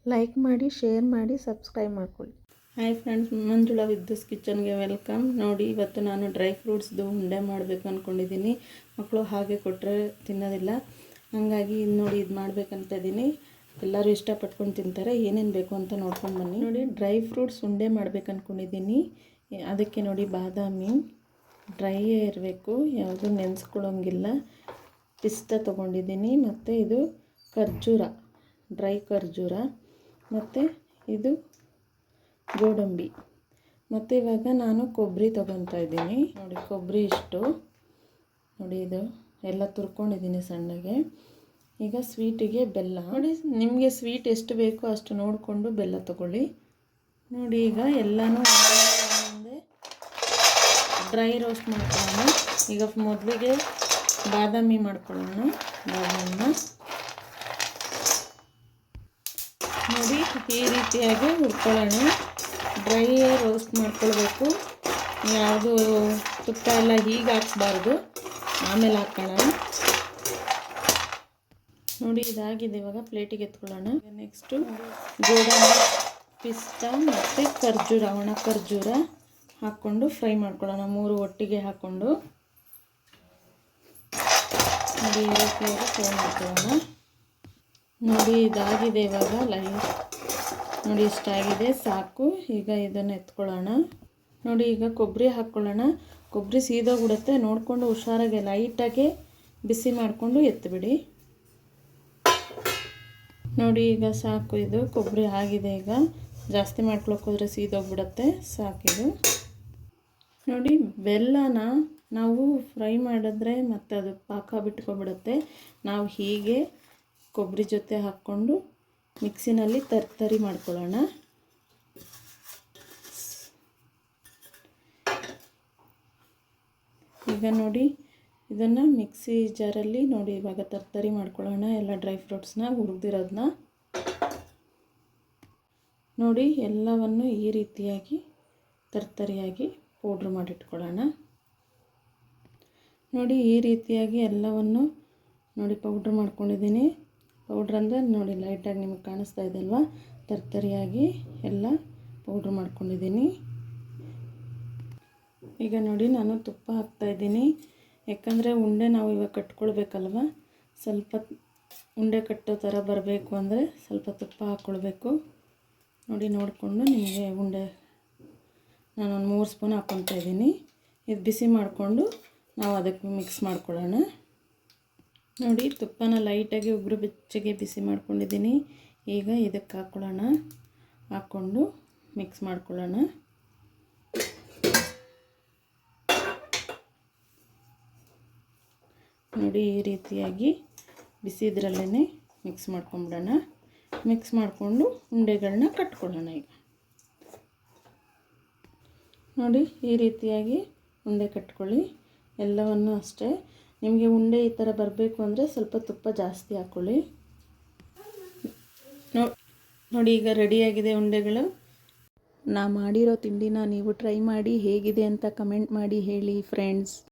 Like ಮಾಡಿ, share ಮಾಡಿ, subscribe ಮಾಡ್ಕೊಳ್ಳಿ. ಹಾಯ್ ಫ್ರೆಂಡ್ಸ್, ಮಂಜುಳಾ ವಿದ್ಯುಸ್ ಕಿಚನ್ಗೆ ವೆಲ್ಕಮ್. ನೋಡಿ, ಇವತ್ತು ನಾನು ಡ್ರೈ ಫ್ರೂಟ್ಸ್ದು ಉಂಡೆ ಮಾಡಬೇಕು ಅಂದ್ಕೊಂಡಿದ್ದೀನಿ. ಮಕ್ಕಳು ಹಾಗೆ ಕೊಟ್ಟರೆ ತಿನ್ನೋದಿಲ್ಲ, ಹಾಗಾಗಿ ನೋಡಿ ಇದು ಮಾಡಬೇಕಂತ ಇದ್ದೀನಿ. ಎಲ್ಲರೂ ಇಷ್ಟಪಟ್ಕೊಂಡು ತಿಂತಾರೆ. ಏನೇನು ಬೇಕು ಅಂತ ನೋಡ್ಕೊಂಡು ಬನ್ನಿ. ನೋಡಿ, ಡ್ರೈ ಫ್ರೂಟ್ಸ್ ಉಂಡೆ ಮಾಡಬೇಕು ಅಂದ್ಕೊಂಡಿದ್ದೀನಿ. ಅದಕ್ಕೆ ನೋಡಿ, ಬಾದಾಮಿ ಡ್ರೈಯೇ ಇರಬೇಕು, ಯಾವುದು ನೆನೆಸ್ಕೊಳ್ಳೋಂಗಿಲ್ಲ. ಪಿಸ್ತಾ ತೊಗೊಂಡಿದ್ದೀನಿ, ಮತ್ತು ಇದು ಖರ್ಜೂರ, ಡ್ರೈ ಖರ್ಜೂರ, ಮತ್ತು ಇದು ಗೋಡಂಬಿ, ಮತ್ತು ಇವಾಗ ನಾನು ಕೊಬ್ಬರಿ ತೊಗೊತಾ ಇದ್ದೀನಿ. ನೋಡಿ, ಕೊಬ್ಬರಿ ಇಷ್ಟು ನೋಡಿ, ಇದು ಎಲ್ಲ ತುರ್ಕೊಂಡಿದ್ದೀನಿ ಸಣ್ಣಗೆ. ಈಗ ಸ್ವೀಟಿಗೆ ಬೆಲ್ಲ ನೋಡಿ, ನಿಮಗೆ ಸ್ವೀಟ್ ಎಷ್ಟು ಬೇಕೋ ಅಷ್ಟು ನೋಡಿಕೊಂಡು ಬೆಲ್ಲ ತೊಗೊಳ್ಳಿ. ನೋಡಿ, ಈಗ ಎಲ್ಲನೂ ಮುಂದೆ ಡ್ರೈ ರೋಸ್ಟ್ ಮಾಡ್ಕೊಳ್ಳೋಣ. ಈಗ ಮೊದಲಿಗೆ ಬಾದಾಮಿ ಮಾಡ್ಕೊಳ್ಳೋಣ. ಬಾದಾಮನ್ನ ನೋಡಿ ಈ ರೀತಿಯಾಗಿ ಹುರ್ಕೊಳ್ಳೋಣ. ಡ್ರೈ ರೋಸ್ಟ್ ಮಾಡ್ಕೊಳ್ಬೇಕು. ಯಾವುದು ತುಪ್ಪ ಎಲ್ಲ ಹೀಗೆ ಹಾಕ್ಬಾರ್ದು, ಆಮೇಲೆ ಹಾಕೋಣ. ನೋಡಿ, ಇದಾಗಿದೆ. ಇವಾಗ ಪ್ಲೇಟಿಗೆ ಎತ್ಕೊಳ್ಳೋಣ. ನೆಕ್ಸ್ಟು ಗೋಡಂಬಿ, ಪಿಸ್ತಾ ಮತ್ತು ಖರ್ಜೂರ, ಒಣ ಖರ್ಜೂರ ಹಾಕ್ಕೊಂಡು ಫ್ರೈ ಮಾಡ್ಕೊಳ್ಳೋಣ. 3 ಒಟ್ಟಿಗೆ ಹಾಕ್ಕೊಂಡು ನೋಡಿ ಈ ರೀತಿಯಾಗಿ ಫ್ರೈ ಮಾಡ್ಕೊಳ್ಳೋಣ. ನೋಡಿ, ಇದಾಗಿದೆ. ಇವಾಗ ನೋಡಿ ಇಷ್ಟಾಗಿದೆ, ಸಾಕು. ಈಗ ಇದನ್ನು ಎತ್ಕೊಳ್ಳೋಣ. ನೋಡಿ, ಈಗ ಕೊಬ್ಬರಿ ಹಾಕ್ಕೊಳ್ಳೋಣ. ಕೊಬ್ಬರಿ ಸೀದೋಗ್ಬಿಡುತ್ತೆ, ನೋಡಿಕೊಂಡು ಹುಷಾರಾಗಿ ಲೈಟಾಗಿ ಬಿಸಿ ಮಾಡಿಕೊಂಡು ಎತ್ತಿಬಿಡಿ. ನೋಡಿ, ಈಗ ಸಾಕು. ಇದು ಕೊಬ್ಬರಿ ಆಗಿದೆ. ಈಗ ಜಾಸ್ತಿ ಮಾಡ್ಕೊಳಕ್ಕೆ ಹೋದರೆ ಸೀದೋಗ್ಬಿಡುತ್ತೆ, ಸಾಕಿದು. ನೋಡಿ, ಬೆಲ್ಲನ ನಾವು ಫ್ರೈ ಮಾಡಿದ್ರೆ ಮತ್ತು ಅದು ಪಾಕ ಬಿಟ್ಕೊಬಿಡುತ್ತೆ. ನಾವು ಹೀಗೆ ಕೊಬ್ಬರಿ ಜೊತೆ ಹಾಕ್ಕೊಂಡು ಮಿಕ್ಸಿನಲ್ಲಿ ತರಿ ಮಾಡ್ಕೊಳ್ಳೋಣ. ಈಗ ನೋಡಿ, ಇದನ್ನು ಮಿಕ್ಸಿ ಜಾರಲ್ಲಿ ನೋಡಿ ಇವಾಗ ತರಿ ಮಾಡ್ಕೊಳ್ಳೋಣ. ಎಲ್ಲ ಡ್ರೈ ಫ್ರೂಟ್ಸ್ನ ಹುರಿದಿರೋದನ್ನ ನೋಡಿ, ಎಲ್ಲವನ್ನು ಈ ರೀತಿಯಾಗಿ ತರಿಯಾಗಿ ಪೌಡ್ರ್ ಮಾಡಿಟ್ಕೊಳ್ಳೋಣ. ನೋಡಿ, ಈ ರೀತಿಯಾಗಿ ಎಲ್ಲವನ್ನು ನೋಡಿ ಪೌಡ್ರ್ ಮಾಡ್ಕೊಂಡಿದ್ದೀನಿ. ಪೌಡ್ರ್ ಅಂದರೆ ನೋಡಿ ಲೈಟಾಗಿ ನಿಮಗೆ ಕಾಣಿಸ್ತಾ ಇದೆ ಅಲ್ವಾ, ತರಿಯಾಗಿ ಎಲ್ಲ ಪೌಡ್ರ್ ಮಾಡ್ಕೊಂಡಿದ್ದೀನಿ. ಈಗ ನೋಡಿ, ನಾನು ತುಪ್ಪ ಹಾಕ್ತಾಯಿದ್ದೀನಿ. ಯಾಕಂದರೆ ಉಂಡೆ ನಾವು ಇವಾಗ ಕಟ್ಕೊಳ್ಬೇಕಲ್ವ, ಸ್ವಲ್ಪ ಉಂಡೆ ಕಟ್ಟೋ ಥರ ಬರಬೇಕು ಅಂದರೆ ಸ್ವಲ್ಪ ತುಪ್ಪ ಹಾಕ್ಕೊಳ್ಬೇಕು. ನೋಡಿ, ನೋಡಿಕೊಂಡು ನಿಮಗೆ ಉಂಡೆ ನಾನೊಂದು 3 ಸ್ಪೂನ್ ಹಾಕ್ಕೊತಾ ಇದ್ದೀನಿ. ಇದು ಬಿಸಿ ಮಾಡಿಕೊಂಡು ನಾವು ಅದಕ್ಕೆ ಮಿಕ್ಸ್ ಮಾಡ್ಕೊಳ್ಳೋಣ. ನೋಡಿ, ತುಪ್ಪನ ಲೈಟಾಗಿ ಉಗುರು ಬೆಚ್ಚಗೆ ಬಿಸಿ ಮಾಡ್ಕೊಂಡಿದ್ದೀನಿ. ಈಗ ಇದಕ್ಕೆ ಹಾಕ್ಕೊಳ್ಳೋಣ. ಹಾಕ್ಕೊಂಡು ಮಿಕ್ಸ್ ಮಾಡ್ಕೊಳ್ಳೋಣ. ನೋಡಿ, ಈ ರೀತಿಯಾಗಿ ಬಿಸಿ ಇದರಲ್ಲೇ ಮಿಕ್ಸ್ ಮಾಡ್ಕೊಂಬಿಡೋಣ. ಮಿಕ್ಸ್ ಮಾಡಿಕೊಂಡು ಉಂಡೆಗಳನ್ನ ಕಟ್ಕೊಳ್ಳೋಣ. ಈಗ ನೋಡಿ, ಈ ರೀತಿಯಾಗಿ ಉಂಡೆ ಕಟ್ಕೊಳ್ಳಿ. ಎಲ್ಲವನ್ನು ಅಷ್ಟೇ. ನಿಮಗೆ ಉಂಡೆ ಈ ಥರ ಬರಬೇಕು ಅಂದರೆ ಸ್ವಲ್ಪ ತುಪ್ಪ ಜಾಸ್ತಿ ಹಾಕ್ಕೊಳ್ಳಿ. ನೋಡಿ, ಈಗ ರೆಡಿಯಾಗಿದೆ ಉಂಡೆಗಳು. ನಾ ಮಾಡಿರೋ ತಿಂಡಿನ ನೀವು ಟ್ರೈ ಮಾಡಿ ಹೇಗಿದೆ ಅಂತ ಕಮೆಂಟ್ ಮಾಡಿ ಹೇಳಿ ಫ್ರೆಂಡ್ಸ್.